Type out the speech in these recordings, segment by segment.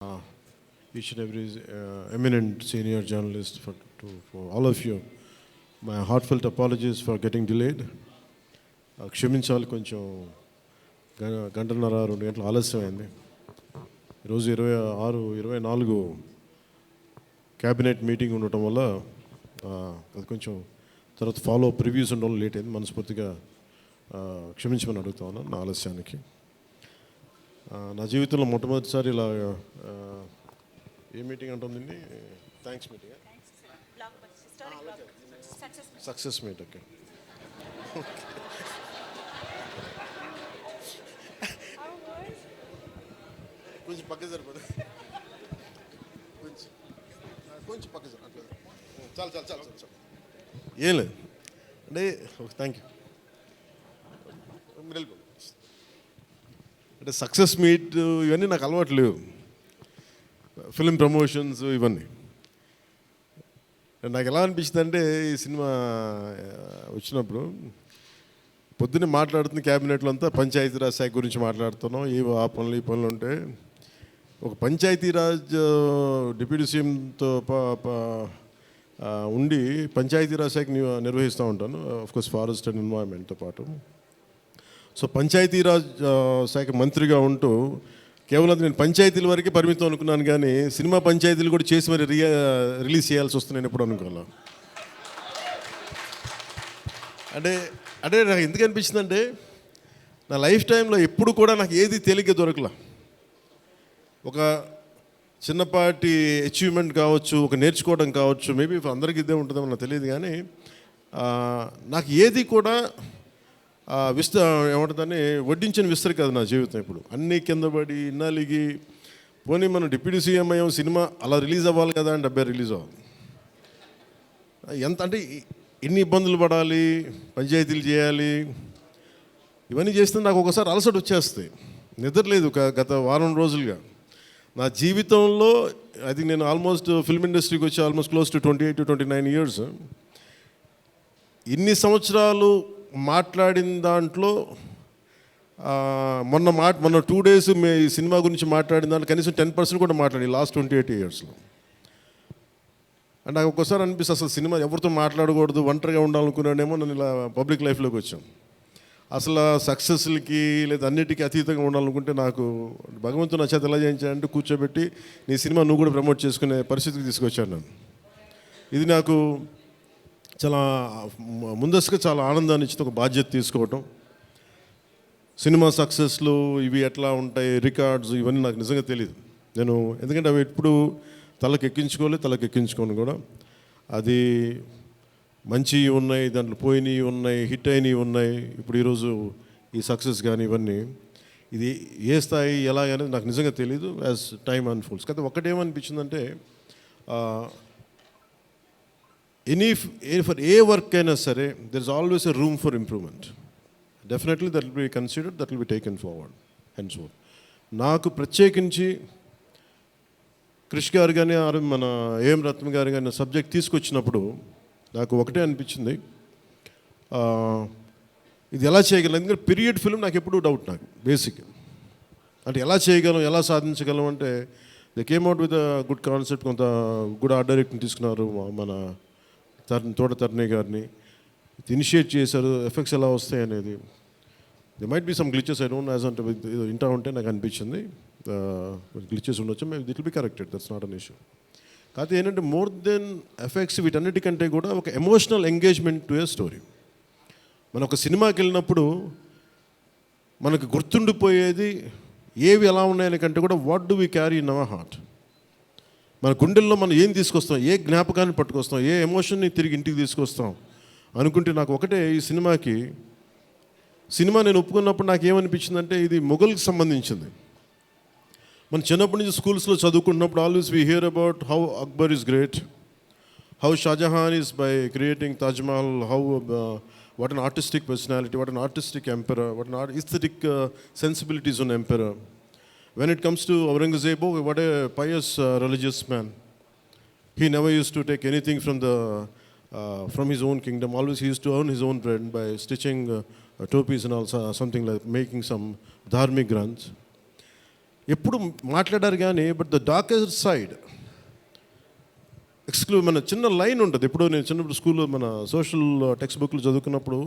uh, each and every eminent senior journalist for all of you. My heartfelt apologies for getting delayed. క్షమించాలి, కొంచెం గంటన్నర 2 గంటలు ఆలస్యమైంది. ఈరోజు 24 క్యాబినెట్ మీటింగ్ ఉండటం వల్ల అది కొంచెం తర్వాత ఫాలో ప్రివ్యూస్ ఉండడం లేట్ అయింది. మనస్ఫూర్తిగా క్షమించమని అడుగుతా ఉన్నాను నా ఆలస్యానికి. నా జీవితంలో మొట్టమొదటిసారి ఇలా ఏ మీటింగ్ అంటుందండి, thanks meeting, success meet. Okay, కొంచెం పక్క సరిపోదు, కొంచెం పక్క సార్, అట్లా చాలు చాలు చాలు చాలు, ఏం లేదు అంటే. Thank you. మీరు వెళ్ళిపో. అంటే సక్సెస్ మీట్ ఇవన్నీ నాకు అలవాటు లేవు, ఫిల్మ్ ప్రమోషన్స్ ఇవన్నీ. నాకు ఎలా అనిపించింది అంటే, ఈ సినిమా వచ్చినప్పుడు పొద్దున్నే మాట్లాడుతున్న క్యాబినెట్లో అంతా పంచాయతీరాజ్ శాఖ గురించి మాట్లాడుతున్నాం. ఆ పనులు ఈ పనులు ఉంటే ఒక పంచాయతీరాజ్ డిప్యూటీ సీఎంతో ఉండి పంచాయతీరాజ్ శాఖ నిర్వహిస్తూ ఉంటాను, ఆఫ్కోర్స్ ఫారెస్ట్ అండ్ ఎన్వైరన్మెంట్తో పాటు. సో పంచాయతీరాజ్ శాఖ మంత్రిగా ఉంటూ కేవలం నేను పంచాయతీల వరకే పరిమితం అనుకున్నాను, కానీ సినిమా పంచాయతీలు కూడా చేసి మరి రిలీజ్ చేయాల్సి వస్తుంది నేను ఎప్పుడు అనుకోవాలి. అంటే అంటే నాకు ఎందుకు అనిపించిందంటే, నా లైఫ్ టైంలో ఎప్పుడు కూడా నాకు ఏది తేలిగ్గా దొరకలా. ఒక చిన్నపాటి అచీవ్మెంట్ కావచ్చు, ఒక నేర్చుకోవడం కావచ్చు, మేబీ అందరికీ ఇదే ఉంటుందేమో నాకు తెలియదు, కానీ నాకు ఏది కూడా ఏమంటుందని వడ్డించిన విస్తరి కాదు నా జీవితం. ఇప్పుడు అన్నీ కింద పడి ఇన్నాళ్ళకి పోనీ మనం డిప్యూటీ సీఎం అయ్యాం, సినిమా అలా రిలీజ్ అవ్వాలి కదా అని 70 రిలీజ్ అవ్వాలి. ఎంత అంటే ఎన్ని ఇబ్బందులు పడాలి, పంచాయతీలు చేయాలి, ఇవన్నీ చేస్తే నాకు ఒకసారి అలసట వచ్చేస్తాయి. నిద్రలేదు గత వారం రోజులుగా. నా జీవితంలో అది నేను ఆల్మోస్ట్ ఫిల్మ్ ఇండస్ట్రీకి వచ్చి almost close to 28 to 29 years. ఇన్ని సంవత్సరాలు మాట్లాడిన దాంట్లో మొన్న 2 days ఈ సినిమా గురించి మాట్లాడిన దాంట్లో కనీసం 10% కూడా మాట్లాడి లాస్ట్ 28 ఇయర్స్లో. అంటే నాకు ఒక్కోసారి అనిపిస్తుంది, అసలు సినిమా ఎవరితో మాట్లాడకూడదు, ఒంటరిగా ఉండాలనుకున్నాడేమో. నన్ను ఇలా పబ్లిక్ లైఫ్లోకి వచ్చాం. అసలు సక్సెస్లకి లేదా అన్నిటికీ అతీతంగా ఉండాలనుకుంటే నాకు భగవంతుడు నా చేత ఎలా చేయించాడంటే, కూర్చోబెట్టి నీ సినిమా నువ్వు కూడా ప్రమోట్ చేసుకునే పరిస్థితికి తీసుకొచ్చాను నన్ను. ఇది నాకు చాలా ముందస్తుగా చాలా ఆనందాన్ని ఇచ్చింది, ఒక బాధ్యత తీసుకోవటం. సినిమా సక్సెస్లు ఇవి ఎట్లా ఉంటాయి, రికార్డ్స్ ఇవన్నీ నాకు నిజంగా తెలియదు. నేను ఎందుకంటే అవి ఎప్పుడు తలకెక్కించుకోను కూడా. అది మంచి ఉన్నాయి, దాంట్లో పోయినవి ఉన్నాయి, హిట్ అయినవి ఉన్నాయి. ఇప్పుడు ఈరోజు ఈ సక్సెస్ కానీ ఇవన్నీ ఇది ఏ స్థాయి ఎలా అనేది నాకు నిజంగా తెలీదు యాజ్ టైమ్ అన్ఫోల్డ్స్. కానీ ఒకటేమనిపించిందంటే, ఫర్ ఏ వర్క్ అయినా సరే there is always a room for improvement. Definitely that will be considered, that will be taken forward and so. నాకు ప్రత్యేకించి క్రిష్ గారు కానీ మన ఏఎం రత్న గారు కానీ సబ్జెక్ట్ తీసుకొచ్చినప్పుడు నాకు ఒకటే అనిపించింది, ఇది ఎలా చేయగలం. ఎందుకంటే పీరియడ్ ఫిల్మ్ నాకు ఎప్పుడూ డౌట్, నాకు బేసిక్ అంటే ఎలా చేయగలం, ఎలా సాధించగలం అంటే they came out with good concept. కొంత గుడ్ ఆర్ట్ డైరెక్ట్ని తీసుకున్నారు, మన తోట తరుణి గారిని ఇనిషియేట్ చేశారు. ఎఫెక్ట్స్ ఎలా వస్తాయి అనేది, they might be some glitches, I don't as అంటే ఇంటా ఉంటే నాకు అనిపించింది గ్లిచెస్ ఉండొచ్చు, maybe it will be corrected, that's not an issue. కాకపోతే ఏంటంటే మోర్ దెన్ ఎఫెక్ట్స్ వీటన్నిటికంటే కూడా ఒక emotional engagement to a story. మనం ఒక సినిమాకి వెళ్ళినప్పుడు మనకు గుర్తుండిపోయేది ఏవి ఎలా ఉన్నాయని కంటే కూడా what do we carry in our heart. మన గుండెల్లో మనం ఏం తీసుకొస్తాం, ఏ జ్ఞాపకాన్ని పట్టుకొస్తాం, ఏ ఎమోషన్ని తిరిగి ఇంటికి తీసుకొస్తాం అనుకుంటే, నాకు ఒకటే ఈ సినిమా నేను ఒప్పుకున్నప్పుడు నాకు ఏమనిపించిందంటే, ఇది మొఘల్కి సంబంధించింది. మన చిన్నప్పటి నుంచి స్కూల్స్లో చదువుకున్నప్పుడు always we hear about how Akbar is great, how Shahjahan is by creating Taj Mahal, how what an artistic personality, what an artistic emperor, what an aesthetic sensibilities on emperor. When it comes to Aurangzeb, what a pious religious man. He never used to take anything from his own kingdom. Always he used to earn his own bread by stitching topis and also something like making some dharmic granths. ఎప్పుడు మాట్లాడారు కానీ but the darkest side మన చిన్న line ఉంటుంది. ఎప్పుడు నేను చిన్నప్పుడు స్కూల్లో మన సోషల్ టెక్స్ట్ బుక్లు చదువుకున్నప్పుడు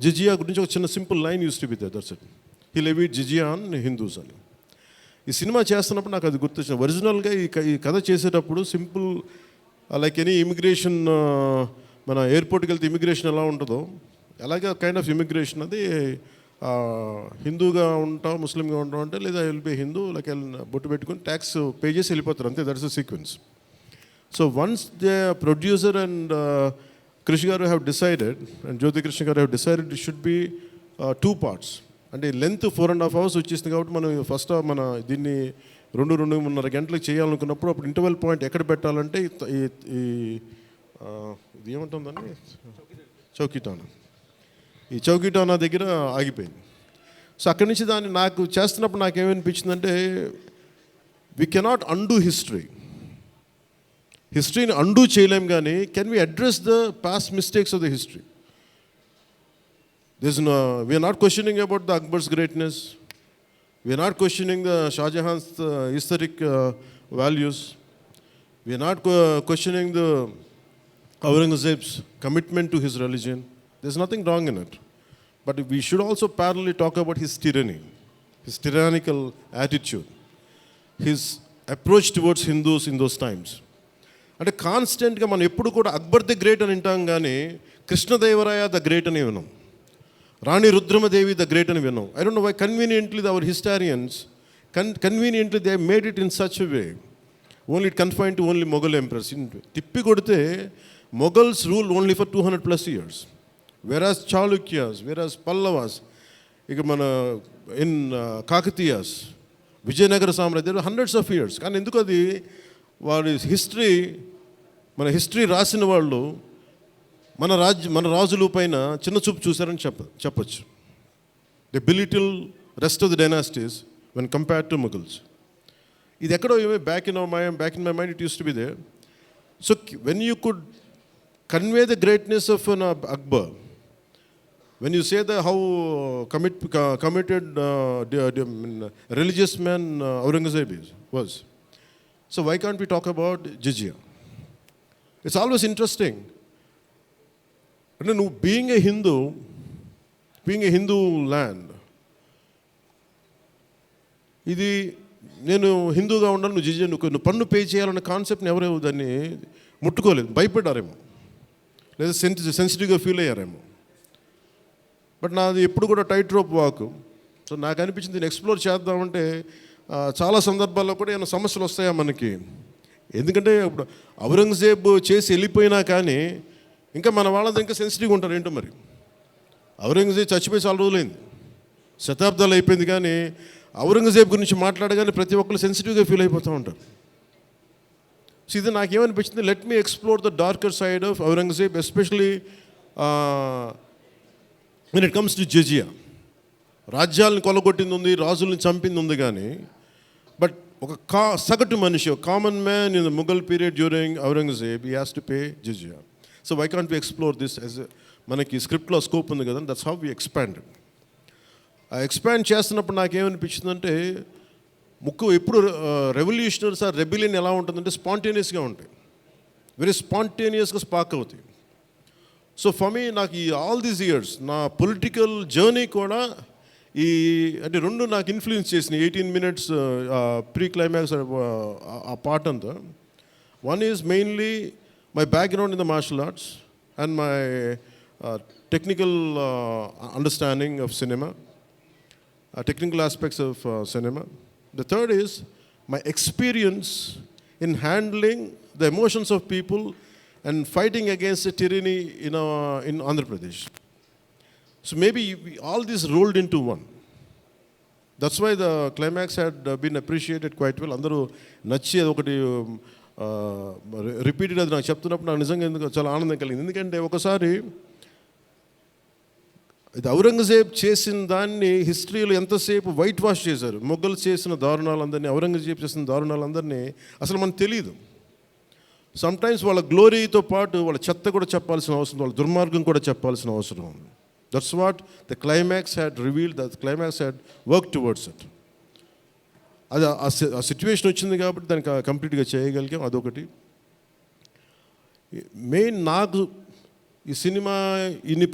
జిజియా గురించి ఒక చిన్న simple line used to be there, that's it. He levied జిజియా ఆన్ హిందూస్ అని. ఈ సినిమా చేస్తున్నప్పుడు నాకు అది గుర్తొచ్చింది. ఒరిజినల్గా ఈ కథ చేసేటప్పుడు సింపుల్ లైక్ ఎనీ ఇమిగ్రేషన్, మన ఎయిర్పోర్ట్కి వెళ్తే ఇమిగ్రేషన్ ఎలా ఉంటుందో అలాగే కైండ్ ఆఫ్ ఇమిగ్రేషన్ అది. హిందూగా ఉంటాం, ముస్లింగా ఉంటాం అంటే, లేదా విల్ బి హిందూ లైక్ బొట్టు పెట్టుకుని ట్యాక్స్ పే చేసి వెళ్ళిపోతారు, అంతే. That's the sequence. So once the producer and కృషి గారు హ్యావ్ డిసైడెడ్, అండ్ జ్యోతి కృష్ణ గారు have decided it should be 2 parts. అంటే లెంత్ 4.5 hours వచ్చేసింది కాబట్టి మనం ఫస్ట్ మన దీన్ని 2-2.5 గంటలకు చేయాలనుకున్నప్పుడు అప్పుడు ఇంటర్వెల్ పాయింట్ ఎక్కడ పెట్టాలంటే ఇది ఏమంటుందండి, చౌకీటానా. ఈ చౌకీటానా దగ్గర ఆగిపోయింది. సో అక్కడి నుంచి దాన్ని నాకు చేస్తున్నప్పుడు నాకేమనిపించిందంటే, వి కెనాట్ అండూ హిస్టరీని అండూ చేయలేం, కానీ can we address the past mistakes of the history? We are not questioning about the Akbar's greatness. We are not questioning the Shah Jahan's aesthetic values. We are not questioning the Aurangzeb's commitment to his religion. There's nothing wrong in it. But we should also parallelly talk about his tyranny, his tyrannical attitude, his approach towards Hindus in those times. అంటే కాన్స్టెంట్గా మనం ఎప్పుడు కూడా Akbar the great అని వింటాం, కానీ Krishnadevaraya the great అని విన్నాం, రాణి రుద్రమదేవి ద గ్రేట్ అని విన్నాం. I don't know why conveniently our historians conveniently they made it in such way only it confine to only Mughal empress. తిప్పి కొడితే Mughals rule only for 200+ years, వెరాజ్ చాళుక్యాస్, వెరాజ్ పల్లవాస్, ఇక మన ఇన్ కాకతీయాస్, విజయనగర సామ్రాజ్యం, హండ్రెడ్స్ ఆఫ్ ఇయర్స్. కానీ ఎందుకు అది వారి మన హిస్టరీ రాసిన వాళ్ళు మన రాజుల పైన చిన్న చూపు చూశారని చెప్పచ్చు. The belittle rest of the dynasties when compared to Mughals. ఇది ఎక్కడో back in my mind it use to be there. So when you could convey the greatness of an Akbar, when you say that how committed religious man Aurangzeb was, so why can't we talk about jizya? It's always interesting. And no, being a Hindu land, ఇది నేను హిందూగా ఉన్నాను, నువ్వు జిజియా నువ్వు పన్ను pay చేయాలన్న కాన్సెప్ట్ని ఎవరేమో దాన్ని ముట్టుకోలేదు, భయపడ్డారేమో, లేదా సెన్సిటివ్గా ఫీల్ అయ్యారేమో. బట్ నాది ఎప్పుడు కూడా టైట్ రోప్ వాక్. సో నాకు అనిపించింది దీన్ని ఎక్స్ప్లోర్ చేద్దామంటే చాలా సందర్భాల్లో కూడా ఏమైనా సమస్యలు వస్తాయా మనకి. ఎందుకంటే ఇప్పుడు ఔరంగజేబ్ చేసి వెళ్ళిపోయినా కానీ ఇంకా మన వాళ్ళంతా ఇంకా సెన్సిటివ్గా ఉంటారు ఏంటో మరి. ఔరంగజేబ్ చచ్చిపోయి చాలా రోజులైంది, శతాబ్దాలు అయిపోయింది, కానీ ఔరంగజేబ్ గురించి మాట్లాడగానే ప్రతి ఒక్కరు సెన్సిటివ్గా ఫీల్ అయిపోతూ ఉంటారు. సో ఇది నాకేమనిపించింది, let me explore the darker side of Aurangzeb, especially when it comes to jizya. రాజ్యాలను కొలగొట్టింది ఉంది, రాజుల్ని చంపింది ఉంది, కానీ బట్ ఒక సగటు మనిషి, common man in the Mughal period during Aurangzeb, he has to pay jizya. So why can't we explore this as మనకి స్క్రిప్ట్లో స్కోప్ ఉంది కదా, దట్స్ హౌ వి ఎక్స్పాండెడ్. ఆ ఎక్స్పాండ్ చేస్తున్నప్పుడు నాకేమనిపించిందంటే, ఎప్పుడు రెవల్యూషనరీస్ ఆ రెబిలియన్ ఎలా ఉంటుందంటే స్పాంటేనియస్గా ఉంటాయి, వెరీ స్పాంటేనియస్గా స్పార్క్ అవుతాయి. సో ఫర్ మీ నాకు ఈ ఆల్ దీస్ ఇయర్స్ నా పొలిటికల్ జర్నీ కూడా అంటే రెండు నాకు ఇన్ఫ్లుయెన్స్ చేసినాయి. 18 minutes ప్రీ క్లైమాక్స్ ఆ పార్ట్ అంతా. One is mainly my background in the martial arts and my technical understanding of cinema, technical aspects of cinema. The third is my experience in handling the emotions of people and fighting against the tyranny in Andhra Pradesh. So maybe all this rolled into one. That's why the climax had been appreciated quite well. Andaru nachi okati repeated అది నాకు చెప్తున్నప్పుడు నాకు నిజంగా ఎందుకు చాలా ఆనందం కలిగింది. ఎందుకంటే ఒకసారి ఇది ఔరంగజేబ్ చేసిన దాన్ని హిస్టరీలో ఎంతసేపు వైట్ వాష్ చేశారు. మొఘల్ చేసిన దారుణాలందరినీ, ఔరంగజేబ్ చేసిన దారుణాలందరినీ అసలు మనకు తెలియదు. సమ్టైమ్స్ వాళ్ళ గ్లోరీతో పాటు వాళ్ళ చెత్త కూడా చెప్పాల్సిన అవసరం, వాళ్ళ దుర్మార్గం కూడా చెప్పాల్సిన అవసరం ఉంది. That's what the climax had revealed, the climax had work towards it. అది ఆ సిచ్యువేషన్ వచ్చింది కాబట్టి దానికి కంప్లీట్గా చేయగలిగాం, అదొకటి. మెయిన్ నాకు ఈ సినిమా ఇన్ని